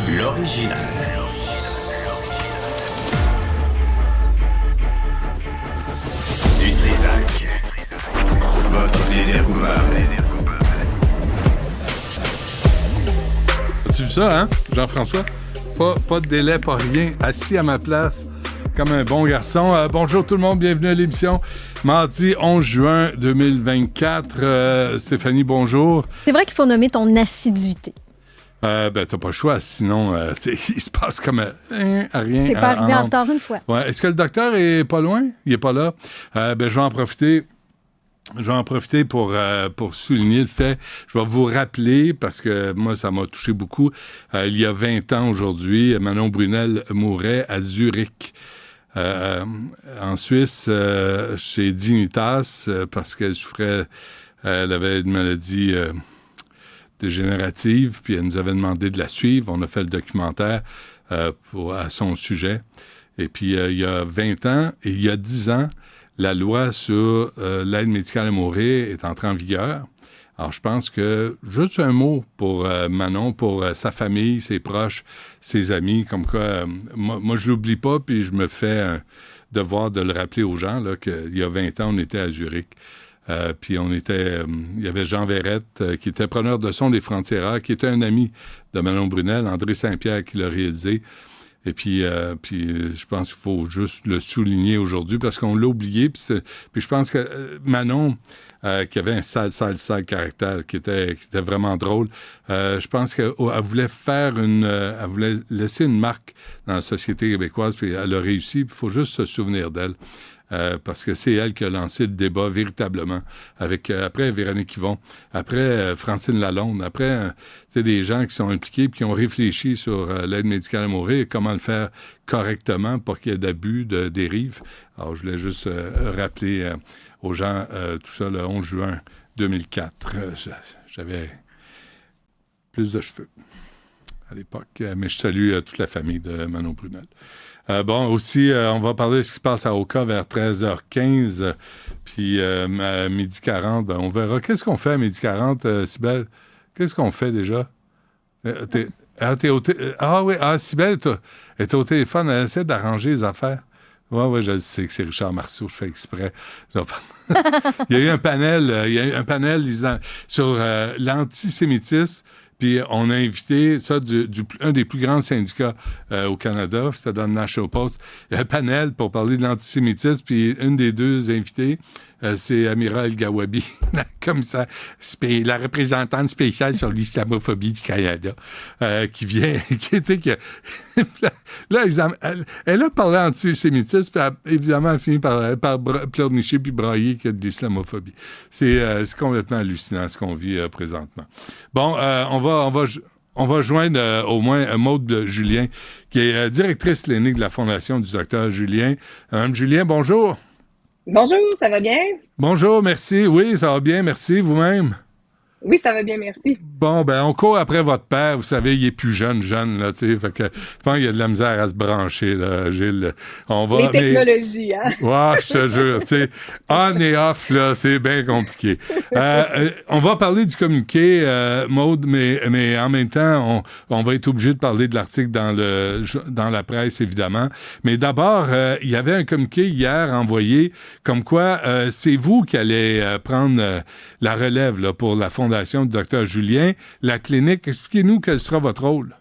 L'original. Du Trisac. Votre plaisir coupable. As-tu vu ça, hein, Jean-François? Pas de délai, pas rien. Assis à ma place, comme un bon garçon. Bonjour tout le monde, bienvenue à l'émission. Mardi 11 juin 2024. Stéphanie, bonjour. C'est vrai qu'il faut nommer ton assiduité. T'as pas le choix, sinon il se passe comme rien. T'es pas arrivé en retard une fois. Ouais. Est-ce que le docteur est pas loin? Il est pas là? Je vais en profiter. Je vais en profiter pour souligner le fait, je vais vous rappeler, parce que moi, ça m'a touché beaucoup, il y a 20 ans aujourd'hui, Manon Brunel mourait à Zurich, en Suisse, chez Dignitas, parce qu'elle souffrait, elle avait une maladie dégénérative, puis elle nous avait demandé de la suivre. On a fait le documentaire à son sujet. Et puis, il y a 20 ans et il y a 10 ans, la loi sur l'aide médicale à mourir est entrée en vigueur. Alors, je pense que, juste un mot pour Manon, pour sa famille, ses proches, ses amis, comme quoi, moi, je l'oublie pas, puis je me fais un devoir de le rappeler aux gens, là, qu'il y a 20 ans, on était à Zurich. Puis il y avait Jean Verrette, qui était preneur de son des Frontières, qui était un ami de Manon Brunel, André Saint-Pierre qui l'a réalisé. Et puis je pense qu'il faut juste le souligner aujourd'hui parce qu'on l'a oublié. Puis je pense que Manon, qui avait un sale caractère, qui était vraiment drôle, je pense qu'elle voulait elle voulait laisser une marque dans la société québécoise, puis elle a réussi. Il faut juste se souvenir d'elle. Parce que c'est elle qui a lancé le débat véritablement avec après Véronique Yvon, après Francine Lalonde, après des gens qui sont impliqués et qui ont réfléchi sur l'aide médicale à mourir et comment le faire correctement pour qu'il y ait d'abus, de dérives. Alors, je voulais juste rappeler aux gens tout ça le 11 juin 2004. J'avais plus de cheveux à l'époque, mais je salue toute la famille de Manon Brunel. Aussi, on va parler de ce qui se passe à Oka vers 13h15, puis à 12h40, on verra. Qu'est-ce qu'on fait à 12h40, Cybèle? Qu'est-ce qu'on fait déjà? Cybèle est au téléphone, elle essaie d'arranger les affaires. Oui, je sais que c'est Richard Marceau, je fais exprès. Il y a eu un panel sur l'antisémitisme. Puis on a invité ça un des plus grands syndicats au Canada, c'était dans le National Post, un panel pour parler de l'antisémitisme, puis une des deux invitées, c'est Amira El-Gawabi, la représentante spéciale sur l'islamophobie du Canada, qui vient, elle a parlé antisémitisme, puis évidemment, elle finit par pleurnicher puis brailler qu'il y a de l'islamophobie. C'est complètement hallucinant ce qu'on vit présentement. Bon, on va joindre au moins Maude Julien, qui est directrice clinique de la Fondation du Dr Julien. Mme Julien, bonjour. Bonjour, ça va bien? Bonjour, merci. Oui, ça va bien, merci. Vous-même? Oui, ça va bien, merci. Bon, on court après votre père. Vous savez, il est plus jeune, là, tu sais. Fait que je pense qu'il y a de la misère à se brancher, là, Gilles. Les technologies, hein? Ouais, je te jure, tu sais. On et off, là, c'est bien compliqué. On va parler du communiqué, Maude, mais en même temps, on va être obligé de parler de l'article dans la presse, évidemment. Mais d'abord, il y avait un communiqué hier envoyé, comme quoi c'est vous qui allez prendre la relève, là, pour la Fondation du Dr Julien, la clinique. Expliquez-nous quel sera votre rôle.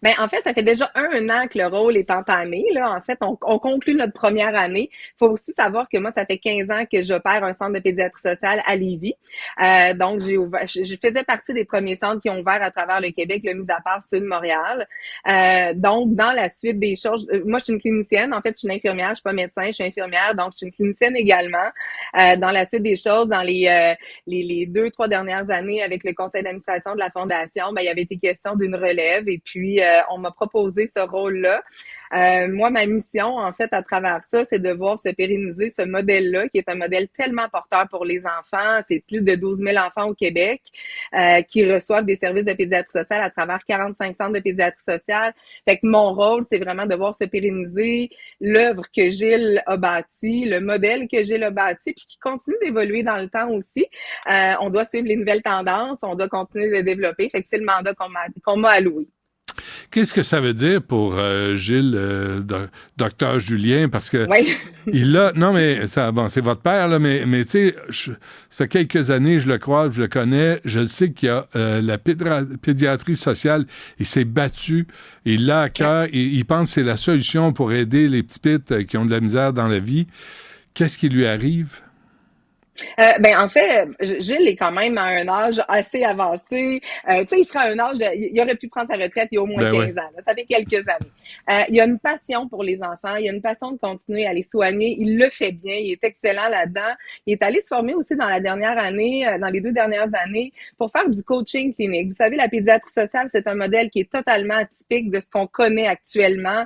Bien, en fait, ça fait déjà un an que le rôle est entamé. Là. En fait, on conclut notre première année. Il faut aussi savoir que moi, ça fait 15 ans que j'opère un centre de pédiatrie sociale à Lévis. Donc, je faisais partie des premiers centres qui ont ouvert à travers le Québec, le mis à part celui de Montréal. Donc, dans la suite des choses, moi, je suis une clinicienne. En fait, je suis une infirmière, je suis pas médecin, je suis infirmière, donc je suis une clinicienne également. Dans la suite des choses, dans les 2-3 dernières années, avec le conseil d'administration de la Fondation, il y avait été question d'une relève et puis on m'a proposé ce rôle-là. Moi, ma mission, en fait, à travers ça, c'est de voir se pérenniser ce modèle-là, qui est un modèle tellement porteur pour les enfants. C'est plus de 12 000 enfants au Québec qui reçoivent des services de pédiatrie sociale à travers 45 centres de pédiatrie sociale. Fait que mon rôle, c'est vraiment de voir se pérenniser l'œuvre que Gilles a bâtie, le modèle que Gilles a bâti, puis qui continue d'évoluer dans le temps aussi. On doit suivre les nouvelles tendances, on doit continuer de le développer. Fait que c'est le mandat qu'on m'a alloué. Qu'est-ce que ça veut dire pour Gilles, docteur Julien? Parce que il a... Non, mais c'est votre père, là, mais tu sais, ça fait quelques années, je le crois, je le connais, je sais qu'il y a la pédiatrie sociale, il s'est battu, il l'a à cœur, il pense que c'est la solution pour aider les petits pits qui ont de la misère dans la vie. Qu'est-ce qui lui arrive? En fait, Gilles est quand même à un âge assez avancé. Tu sais, il sera à un âge, il aurait pu prendre sa retraite il y a au moins 15 ans. Là. Ça fait quelques années. Il a une passion pour les enfants. Il a une passion de continuer à les soigner. Il le fait bien. Il est excellent là-dedans. Il est allé se former aussi dans la dernière année, dans les 2 dernières années, pour faire du coaching clinique. Vous savez, la pédiatrie sociale, c'est un modèle qui est totalement atypique de ce qu'on connaît actuellement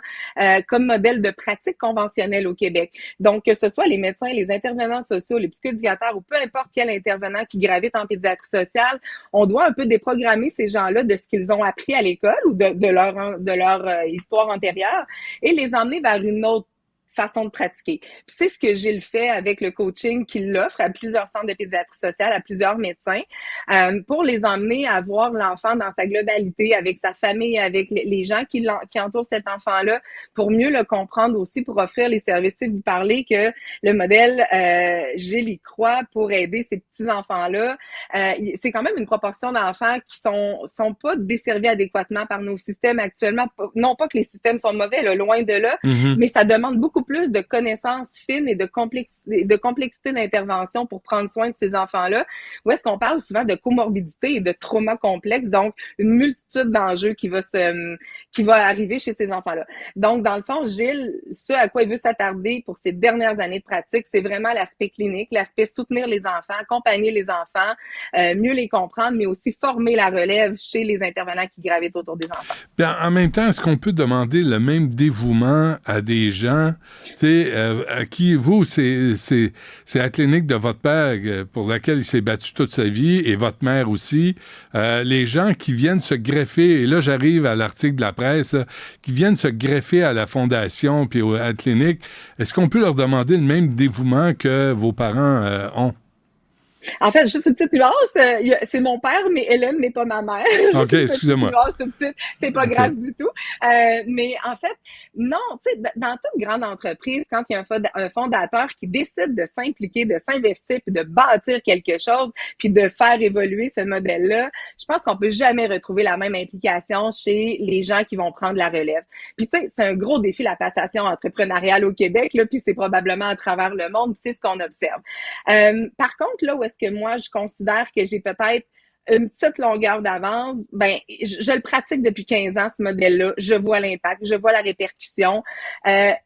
comme modèle de pratique conventionnelle au Québec. Donc, que ce soit les médecins, les intervenants sociaux, les psychoéducateurs, ou peu importe quel intervenant qui gravite en pédiatrie sociale, on doit un peu déprogrammer ces gens-là de ce qu'ils ont appris à l'école ou de leur histoire antérieure et les emmener vers une autre façon de pratiquer. Puis c'est ce que Gilles fait avec le coaching qu'il offre à plusieurs centres de pédiatrie sociale, à plusieurs médecins, pour les emmener à voir l'enfant dans sa globalité, avec sa famille, avec les gens qui entourent cet enfant-là, pour mieux le comprendre aussi, pour offrir les services. Vous parlez que le modèle Gilles y croit pour aider ces petits-enfants-là. C'est quand même une proportion d'enfants qui sont pas desservis adéquatement par nos systèmes actuellement. Non pas que les systèmes sont mauvais, là, loin de là, mais ça demande beaucoup plus de connaissances fines et de complexité d'intervention pour prendre soin de ces enfants-là. Où est-ce qu'on parle souvent de comorbidité et de trauma complexe, donc une multitude d'enjeux qui va arriver chez ces enfants-là. Donc, dans le fond, Gilles, ce à quoi il veut s'attarder pour ses dernières années de pratique, c'est vraiment l'aspect clinique, l'aspect soutenir les enfants, accompagner les enfants, mieux les comprendre, mais aussi former la relève chez les intervenants qui gravitent autour des enfants. Bien, en même temps, est-ce qu'on peut demander le même dévouement à des gens, tu sais, à qui, vous, c'est la clinique de votre père pour laquelle il s'est battu toute sa vie, et votre mère aussi, les gens qui viennent se greffer, et là, j'arrive à l'article de la presse, là, qui viennent se greffer à la fondation puis à la clinique, est-ce qu'on peut leur demander le même dévouement que vos parents ont? En fait, juste une petite nuance, c'est mon père, mais Hélène n'est pas ma mère. OK, excusez-moi. C'est pas grave du tout. Mais en fait, non, tu sais, dans toute grande entreprise, quand il y a un fondateur qui décide de s'impliquer, de s'investir, puis de bâtir quelque chose, puis de faire évoluer ce modèle-là, je pense qu'on peut jamais retrouver la même implication chez les gens qui vont prendre la relève. Puis tu sais, c'est un gros défi, la passation entrepreneuriale au Québec, là, puis c'est probablement à travers le monde, c'est ce qu'on observe. Par contre, là où est-ce que moi, je considère que j'ai peut-être une petite longueur d'avance, je le pratique depuis 15 ans, ce modèle-là. Je vois l'impact, je vois la répercussion.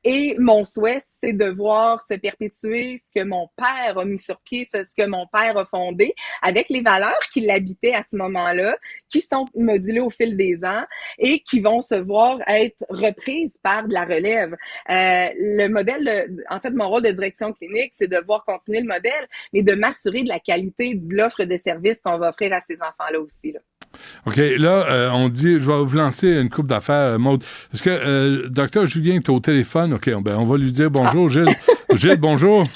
Et mon souhait, c'est de voir se perpétuer ce que mon père a mis sur pied, ce que mon père a fondé, avec les valeurs qui l'habitaient à ce moment-là, qui sont modulées au fil des ans et qui vont se voir être reprises par de la relève. Le modèle, en fait, mon rôle de direction clinique, c'est de voir continuer le modèle, mais de m'assurer de la qualité de l'offre de services qu'on va offrir à ces enfants-là aussi, là. OK, là, on dit, je vais vous lancer une couple d'affaires, Maude. Est-ce que Dr. Julien est au téléphone? OK, on va lui dire bonjour, Gilles. Gilles, bonjour.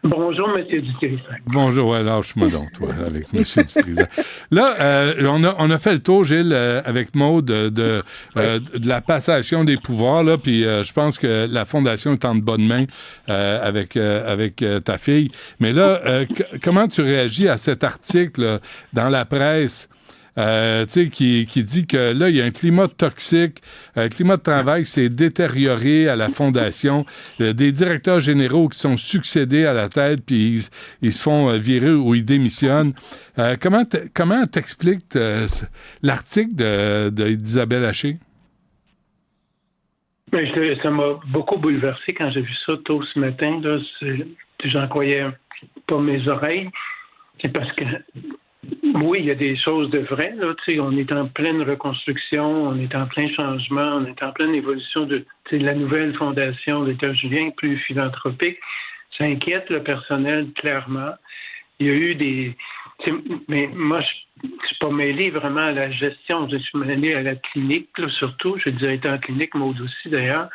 Bonjour, M. Dutrisac. Bonjour, ouais, lâche-moi donc, toi, avec M. Dutrisac. Là, on a fait le tour, Gilles, avec Maude, de la passation des pouvoirs, là, puis je pense que la Fondation est en de bonnes mains avec ta fille. Mais là, comment tu réagis à cet article là, dans la presse qui dit que là, il y a un climat toxique, un climat de travail qui s'est détérioré à la Fondation, des directeurs généraux qui sont succédés à la tête, puis ils se font virer ou ils démissionnent. Comment t'expliques l'article d'Isabelle Haché? Ça m'a beaucoup bouleversé quand j'ai vu ça tôt ce matin. Là, j'en croyais pas mes oreilles. C'est parce que oui, il y a des choses de vraies. Là, on est en pleine reconstruction, on est en plein changement, on est en pleine évolution de la nouvelle fondation d'État Julien, plus philanthropique. Ça inquiète le personnel, clairement. Il y a eu des... Mais moi, je ne suis pas mêlé vraiment à la gestion. Je suis mêlé à la clinique, là, surtout. Je suis directeur en clinique, Maud aussi, d'ailleurs.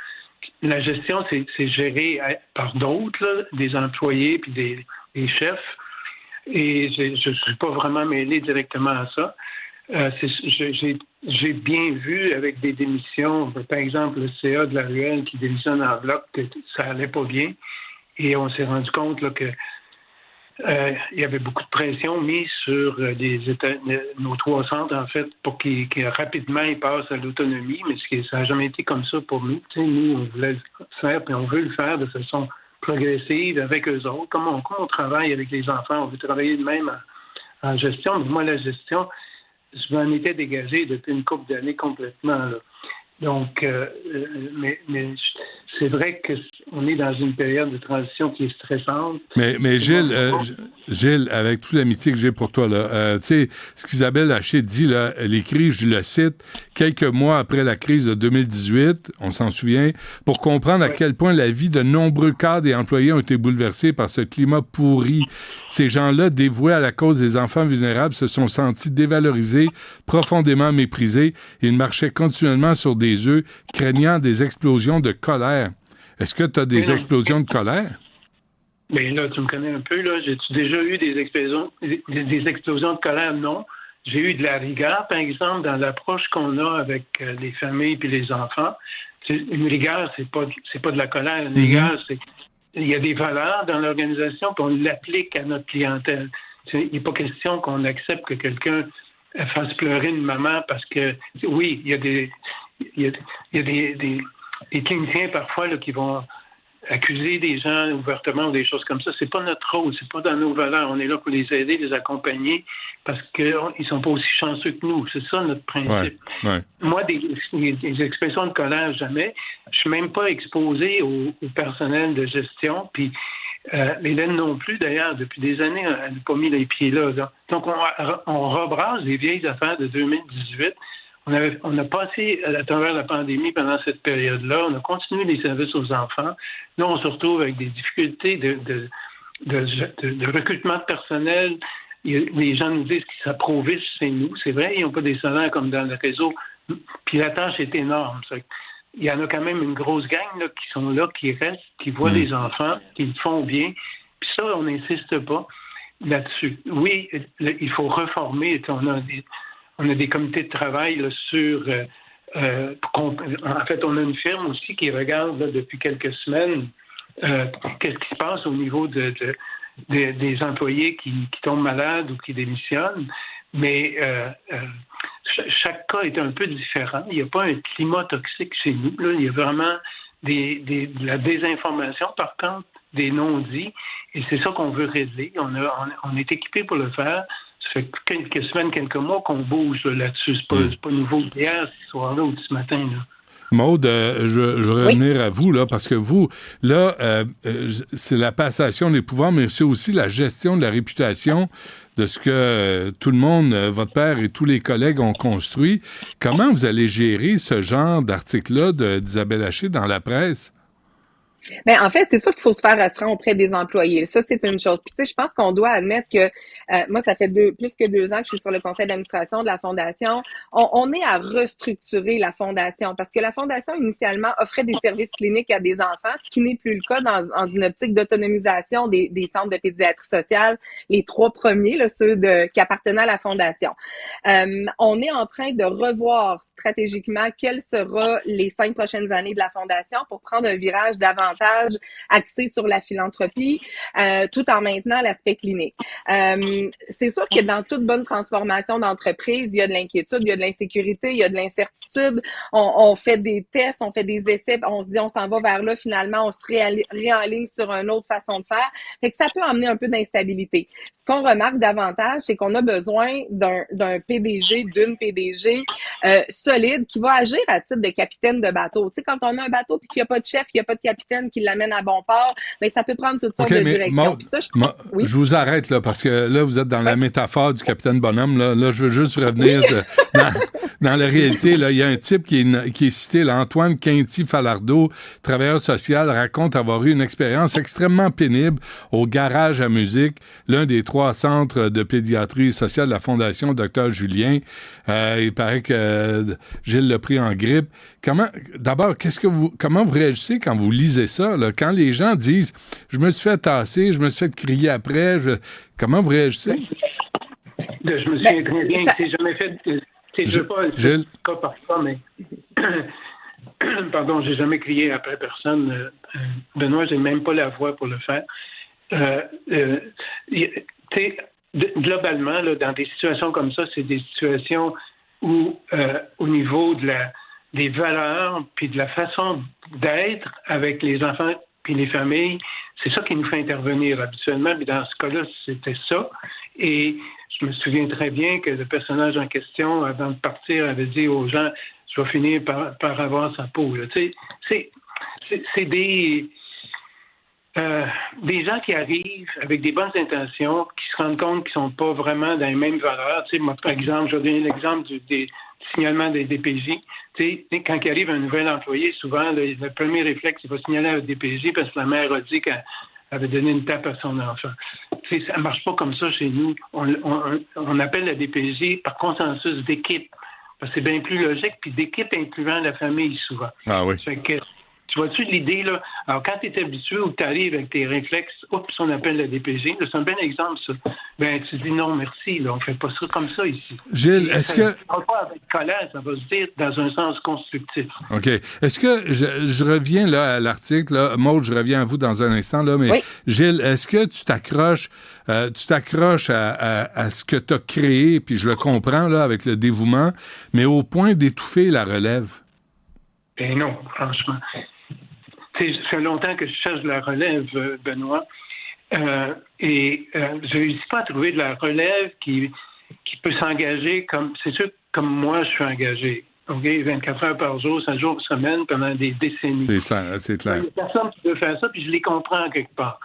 La gestion, c'est géré par d'autres, là, des employés puis des chefs. Et je ne suis pas vraiment mêlé directement à ça. J'ai bien vu avec des démissions, par exemple le CA de la Ruelle qui démissionne en bloc, que ça allait pas bien. Et on s'est rendu compte là, que il y avait beaucoup de pression mise sur nos 3 centres, en fait, pour qu'ils rapidement ils passent à l'autonomie, mais ça n'a jamais été comme ça pour nous. Tu sais, nous, on voulait le faire, puis on veut le faire de façon progressive avec eux autres. Comme on travaille avec les enfants, on veut travailler de même en gestion. Mais moi, la gestion, je m'en étais dégagé depuis une couple d'années complètement, là. Donc, mais c'est vrai qu'on est dans une période de transition qui est stressante. Mais Gilles, avec toute l'amitié que j'ai pour toi, là, tu sais, ce qu'Isabelle Haché dit, là, elle écrit, je le cite, quelques mois après la crise de 2018, on s'en souvient, pour comprendre à quel point la vie de nombreux cadres et employés ont été bouleversés par ce climat pourri. Ces gens-là, dévoués à la cause des enfants vulnérables, se sont sentis dévalorisés, profondément méprisés. Ils marchaient continuellement sur des œufs, craignant des explosions de colère. Est-ce que tu as des explosions de colère? Bien là, tu me connais un peu, là. J'ai-tu déjà eu des explosions de colère? Non. J'ai eu de la rigueur, par exemple, dans l'approche qu'on a avec les familles et les enfants. Une rigueur, c'est pas de la colère. Une rigueur, c'est il y a des valeurs dans l'organisation, puis on l'applique à notre clientèle. Il n'est pas question qu'on accepte que quelqu'un fasse pleurer une maman parce que, oui, il y a des cliniciens parfois là, qui vont accuser des gens ouvertement ou des choses comme ça. C'est pas notre rôle, c'est pas dans nos valeurs. On est là pour les aider, les accompagner parce qu'ils sont pas aussi chanceux que nous. C'est ça notre principe. Ouais. Moi, des expressions de colère, jamais. Je suis même pas exposé au personnel de gestion. Puis Hélène non plus, d'ailleurs, depuis des années, elle n'a pas mis les pieds là. Donc, on rebrasse les vieilles affaires de 2018. On a passé à travers la pandémie pendant cette période-là. On a continué les services aux enfants. Là, on se retrouve avec des difficultés de recrutement de personnel. Les gens nous disent qu'ils s'approvissent chez nous. C'est vrai, ils n'ont pas des salaires comme dans le réseau. Puis la tâche est énorme. Il y en a quand même une grosse gang là, qui sont là, qui restent, qui voient les enfants, qui le font bien. Puis ça, on n'insiste pas là-dessus. Oui, il faut reformer. On a des comités de travail là, sur... en fait, on a une firme aussi qui regarde là, depuis quelques semaines qu'est-ce qui se passe au niveau des employés qui tombent malades ou qui démissionnent. Mais chaque cas est un peu différent. Il n'y a pas un climat toxique chez nous. Là. Il y a vraiment de la désinformation, par contre, des non-dits. Et c'est ça qu'on veut régler. On est équipé pour le faire. Ça fait quelques semaines, quelques mois qu'on bouge là-dessus. C'est pas nouveau d'hier, ce soir-là ou de ce matin. Là. Maude, je veux revenir à vous, là, parce que vous, là, c'est la passation des pouvoirs, mais c'est aussi la gestion de la réputation de ce que tout le monde, votre père et tous les collègues ont construit. Comment vous allez gérer ce genre d'article-là d'Isabelle Haché dans la presse? Ben, en fait, c'est sûr qu'il faut se faire rassurant auprès des employés. Ça, c'est une chose. Puis, tu sais, je pense qu'on doit admettre que moi, ça fait plus que 2 ans que je suis sur le conseil d'administration de la Fondation. On est à restructurer la Fondation parce que la Fondation, initialement, offrait des services cliniques à des enfants, ce qui n'est plus le cas dans une optique d'autonomisation des centres de pédiatrie sociale, les 3 premiers, là, ceux qui appartenaient à la Fondation. On est en train de revoir stratégiquement quelles seront les 5 prochaines années de la Fondation pour prendre un virage davantage axé sur la philanthropie, tout en maintenant l'aspect clinique. C'est sûr que dans toute bonne transformation d'entreprise, il y a de l'inquiétude, il y a de l'insécurité, il y a de l'incertitude. On fait des tests, on fait des essais, on se dit on s'en va vers là, finalement, on se réenligne sur une autre façon de faire. Fait que ça peut amener un peu d'instabilité. Ce qu'on remarque davantage, c'est qu'on a besoin d'un PDG, d'une PDG solide qui va agir à titre de capitaine de bateau. Tu sais, quand on a un bateau puis qu'il n'y a pas de chef, qu'il n'y a pas de capitaine qui l'amène à bon port, mais ça peut prendre toutes sortes de directions. Je vous arrête là, parce que là, vous êtes dans la métaphore du capitaine Bonhomme. Là, je veux juste revenir dans la réalité. Là, il y a un type qui est cité, là, Antoine Quinty-Falardeau, travailleur social, raconte avoir eu une expérience extrêmement pénible au garage à musique, l'un des 3 centres de pédiatrie sociale de la Fondation Dr Julien. Il paraît que Gilles l'a pris en grippe. D'abord, comment vous réagissez quand vous lisez ça, là? Quand les gens disent « je me suis fait tasser, je me suis fait crier après », comment vous réagissez? Je me souviens très bien, c'est jamais fait. Je veux pas Gilles? cas par cas, mais pardon, j'ai jamais crié après personne. Benoît, j'ai même pas la voix pour le faire. Globalement, là, dans des situations comme ça, c'est des situations où, au niveau des valeurs puis de la façon d'être avec les enfants puis les familles, c'est ça qui nous fait intervenir habituellement. Mais dans ce cas-là, c'était ça. Et je me souviens très bien que le personnage en question, avant de partir, avait dit aux gens « Je vais finir par avoir sa peau. » C'est des gens qui arrivent avec des bonnes intentions, qui se rendent compte qu'ils ne sont pas vraiment dans les mêmes valeurs. Moi, par exemple, je vais donner l'exemple du signalement des DPJ. Quand il arrive un nouvel employé, souvent, le premier réflexe, il va signaler à la DPJ parce que la mère a dit qu'elle avait donné une tape à son enfant. Ça ne marche pas comme ça chez nous. On appelle la DPJ par consensus d'équipe. Parce que c'est bien plus logique, puis d'équipe incluant la famille, souvent. Ah oui. Tu vois-tu l'idée, là? Alors, quand tu es habitué ou tu arrives avec tes réflexes, oups, on appelle la DPG, c'est un bon exemple, ça. Ben, tu dis non, merci, là, on fait pas ça comme ça ici. Gilles, est-ce que... Ça va pas avec colère, ça va se dire dans un sens constructif. OK. Est-ce que, je reviens là à l'article, là, Maude, je reviens à vous dans un instant, là, mais oui. Gilles, est-ce que tu t'accroches à ce que tu as créé, puis je le comprends, là, avec le dévouement, mais au point d'étouffer la relève? Ben non, franchement. Ça fait longtemps que je cherche de la relève, Benoît, et je ne réussis pas à trouver de la relève qui peut s'engager c'est sûr, comme moi, je suis engagé. OK? 24 heures par jour, 5 jours par semaine, pendant des décennies. C'est ça, c'est clair. Il y a personne qui peut faire ça, puis je les comprends quelque part.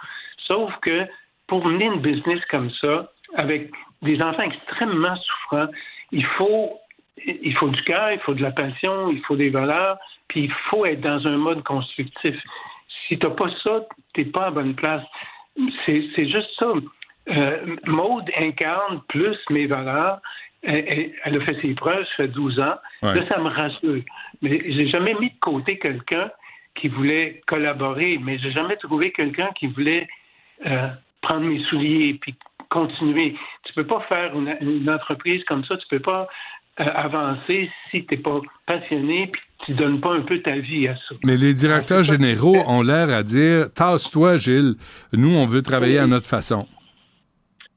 Sauf que pour mener une business comme ça, avec des enfants extrêmement souffrants, il faut du cœur, il faut de la passion, il faut des valeurs, puis il faut être dans un mode constructif. Si tu n'as pas ça, tu n'es pas à bonne place. C'est juste ça. Maude incarne plus mes valeurs. Elle a fait ses preuves, ça fait 12 ans. Ouais. Là, ça me rassure. Mais j'ai jamais mis de côté quelqu'un qui voulait collaborer, mais j'ai jamais trouvé quelqu'un qui voulait prendre mes souliers puis continuer. Tu peux pas faire une entreprise comme ça, tu peux pas avancer si tu n'es pas passionné puis tu donnes pas un peu ta vie à ça. Mais les directeurs généraux ont l'air à dire « Tasse-toi, Gilles, nous, on veut travailler à notre façon. »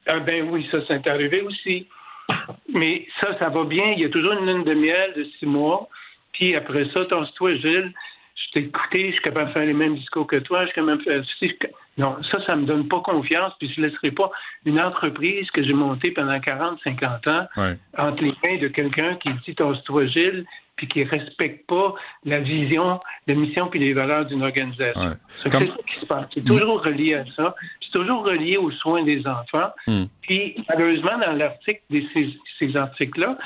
Ah ben oui, ça, c'est arrivé aussi. Mais ça va bien. Il y a toujours une lune de miel de 6 mois. Puis après ça, tasse-toi, Gilles. Je t'ai écouté, je suis capable de faire les mêmes discours que toi. Je suis capable de faire... Non, ça me donne pas confiance. Puis je ne laisserai pas une entreprise que j'ai montée pendant 40, 50 ans entre les mains de quelqu'un qui dit tasse-toi, Gilles, puis qui ne respecte pas la vision, la mission puis les valeurs d'une organisation. Ouais. C'est ça qui se passe. C'est toujours relié à ça. C'est toujours relié aux soins des enfants. Puis, malheureusement, dans l'article, ces articles-là,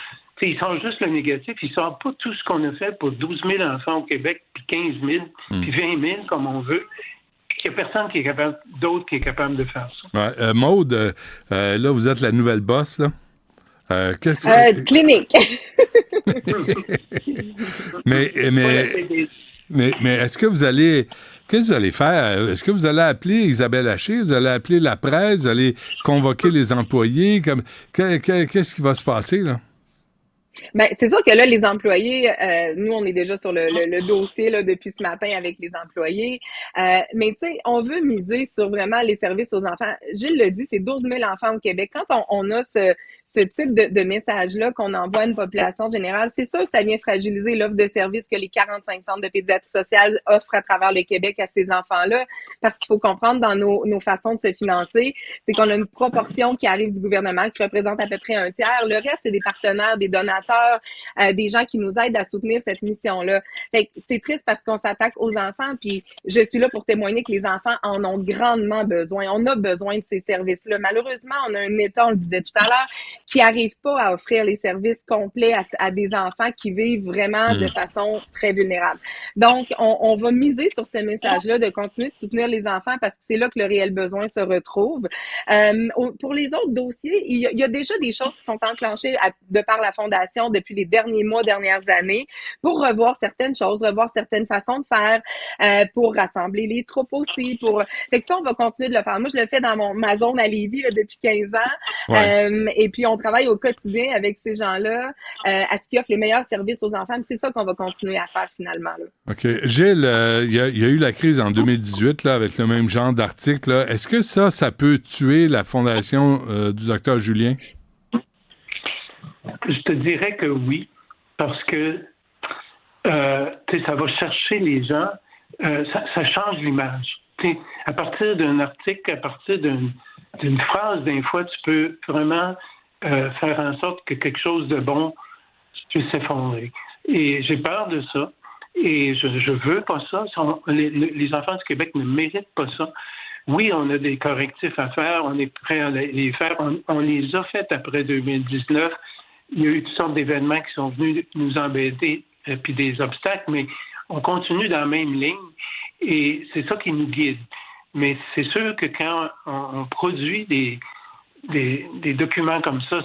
ils sortent juste le négatif. Ils ne sortent pas tout ce qu'on a fait pour 12 000 enfants au Québec, puis 15 000, puis 20 000, comme on veut. Il n'y a personne qui est capable, d'autre qui est capable de faire ça. Ouais, Maude, là, vous êtes la nouvelle boss, là. Clinique. mais est-ce que vous allez... Qu'est-ce que vous allez faire? Est-ce que vous allez appeler Isabelle Haché? Vous allez appeler la presse? Vous allez convoquer les employés? Qu'est-ce qui va se passer, là? Ben, c'est sûr que là, les employés, nous, on est déjà sur le dossier là, depuis ce matin avec les employés. Mais tu sais, on veut miser sur vraiment les services aux enfants. Gilles le dit, c'est 12 000 enfants au Québec. Quand on a ce type de message-là qu'on envoie à une population générale, c'est sûr que ça vient fragiliser l'offre de services que les 45 centres de pédiatrie sociale offrent à travers le Québec à ces enfants-là. Parce qu'il faut comprendre dans nos façons de se financer, c'est qu'on a une proportion qui arrive du gouvernement qui représente à peu près un tiers. Le reste, c'est des partenaires, des donateurs, des gens qui nous aident à soutenir cette mission-là. Fait que c'est triste parce qu'on s'attaque aux enfants, puis je suis là pour témoigner que les enfants en ont grandement besoin. On a besoin de ces services-là. Malheureusement, on a un État, on le disait tout à l'heure, qui n'arrive pas à offrir les services complets à des enfants qui vivent vraiment de façon très vulnérable. Donc, on va miser sur ce message-là de continuer de soutenir les enfants parce que c'est là que le réel besoin se retrouve. Pour les autres dossiers, il y a déjà des choses qui sont enclenchées de par la Fondation Fondation depuis les derniers mois, dernières années, pour revoir certaines choses, revoir certaines façons de faire, pour rassembler les troupes aussi. Fait que ça, on va continuer de le faire. Moi, je le fais dans ma zone à Lévis là, depuis 15 ans. Ouais. Et puis, on travaille au quotidien avec ces gens-là à ce qui offre les meilleurs services aux enfants. C'est ça qu'on va continuer à faire finalement. Là. OK. Gilles, il y a eu la crise en 2018 là, avec le même genre d'article. Là. Est-ce que ça peut tuer la fondation du docteur Julien? Je te dirais que oui, parce que ça va chercher les gens, ça change l'image. À partir d'un article, à partir d'une phrase, des fois, tu peux vraiment faire en sorte que quelque chose de bon puisse s'effondrer. Et j'ai peur de ça. Et je veux pas ça. Les enfants du Québec ne méritent pas ça. Oui, on a des correctifs à faire. On est prêt à les faire. On les a faits après 2019. Il y a eu toutes sortes d'événements qui sont venus nous embêter, puis des obstacles, mais on continue dans la même ligne. Et c'est ça qui nous guide. Mais c'est sûr que quand on produit des documents comme ça,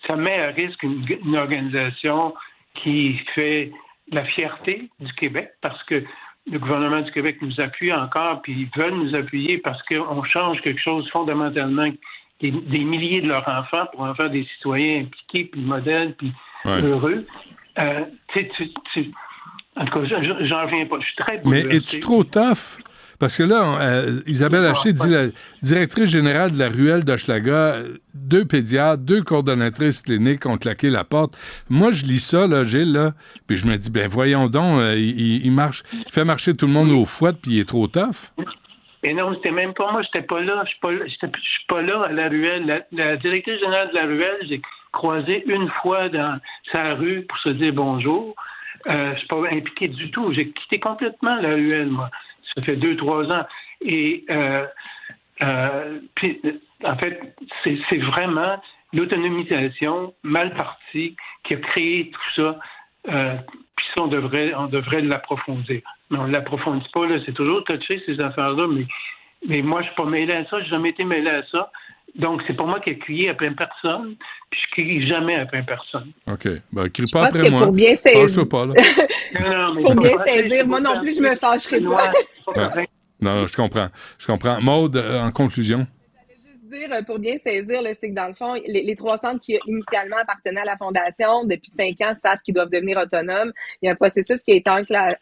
ça met à risque une organisation qui fait la fierté du Québec, parce que le gouvernement du Québec nous appuie encore, puis ils veulent nous appuyer parce qu'on change quelque chose fondamentalement, des milliers de leurs enfants pour en faire des citoyens impliqués, puis modèles, puis heureux. En tout cas, j'en reviens pas. Je suis très bouleversé. Mais es-tu trop tough? Parce que là, Isabelle Haché dit la directrice générale de la ruelle d'Hochelaga, 2 pédiatres, 2 coordonnatrices cliniques ont claqué la porte. Moi, je lis ça, là, Gilles, là, puis je me dis, ben voyons donc, il fait marcher tout le monde au fouet, puis il est trop tough. Mais non, c'était même pas moi, j'étais pas là. Je suis pas là à la ruelle. La directrice générale de la ruelle, j'ai croisé une fois dans sa rue pour se dire bonjour. Je suis pas impliqué du tout. J'ai quitté complètement la ruelle, moi. Ça fait 2-3 ans. Et puis, en fait, c'est vraiment l'autonomisation mal partie qui a créé tout ça. Puis ça, on devrait l'approfondir. Mais on ne l'approfondit pas, là. C'est toujours touché, ces affaires-là. Mais moi, je ne suis pas mêlé à ça. Je n'ai jamais été mêlé à ça. Donc, c'est pour moi qui ai crié après personne, puis je crie jamais après personne. OK. Ben, crie pas après moi. Pour bien saisir. Pas, là. Pour bien saisir. Moi non plus, je me fâcherai pas. Ouais. Non, je comprends. Maude, en conclusion. Pour bien saisir, c'est que dans le fond, les 3 centres qui initialement appartenaient à la Fondation, depuis 5 ans, savent qu'ils doivent devenir autonomes. Il y a un processus qui a été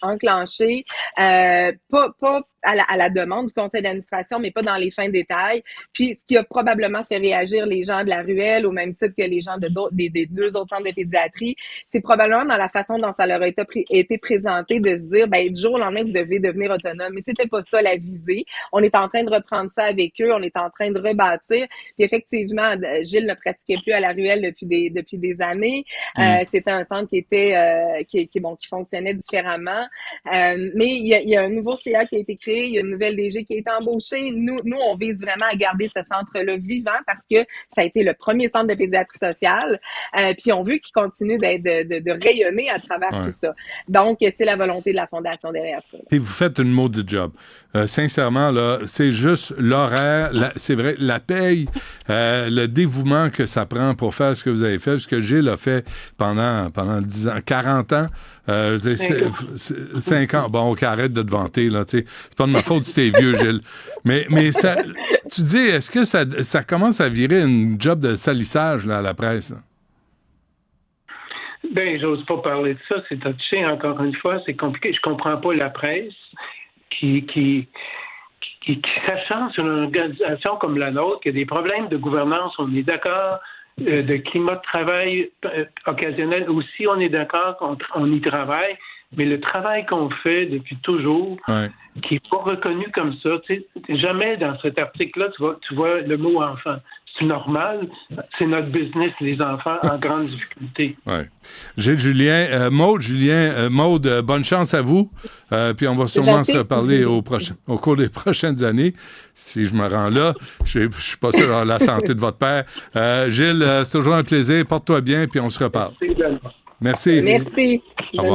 enclenché, pas à la demande du conseil d'administration, mais pas dans les fins détails. Puis, ce qui a probablement fait réagir les gens de la ruelle, au même titre que les gens des 2 autres centres de pédiatrie, c'est probablement dans la façon dont ça leur a été présenté de se dire, ben, du jour au lendemain, vous devez devenir autonome. Mais c'était pas ça la visée. On est en train de reprendre ça avec eux. On est en train de rebâtir. Puis, effectivement, Gilles ne pratiquait plus à la ruelle depuis des années. C'était un centre qui était, qui fonctionnait différemment. Mais il y a un nouveau CA qui a été créé. Il y a une nouvelle DG qui a été embauchée. Nous, on vise vraiment à garder ce centre-là vivant parce que ça a été le premier centre de pédiatrie sociale. Puis on veut qu'il continue de rayonner à travers tout ça. Donc, c'est la volonté de la Fondation derrière ça. Et vous faites une maudite job. Sincèrement, là, c'est juste l'horaire, c'est vrai, la paye, le dévouement que ça prend pour faire ce que vous avez fait, ce que Gilles a fait pendant 10 ans, 40 ans. 5 ans. Bon, OK, arrête de te vanter, là, tu sais. C'est pas de ma faute si t'es vieux, Gilles. Mais ça, tu dis, est-ce que ça commence à virer une job de salissage, là, à la presse? Là? Ben, j'ose pas parler de ça. C'est touché, encore une fois. C'est compliqué. Je comprends pas la presse qui sachant sur une organisation comme la nôtre, qu'il y a des problèmes de gouvernance, on est d'accord. De climat de travail occasionnel aussi, on est d'accord qu'on y travaille, mais le travail qu'on fait depuis toujours, qui n'est pas reconnu comme ça, tu sais, jamais dans cet article-là, tu vois le mot enfant. C'est normal, c'est notre business, les enfants en grande difficulté. Oui. Gilles Julien, Maude, bonne chance à vous. Puis on va sûrement se reparler au cours des prochaines années. Si je me rends là, je suis pas sûr de la santé de votre père. Gilles, c'est toujours un plaisir. Porte-toi bien, puis on se reparle. Merci. Merci. Merci.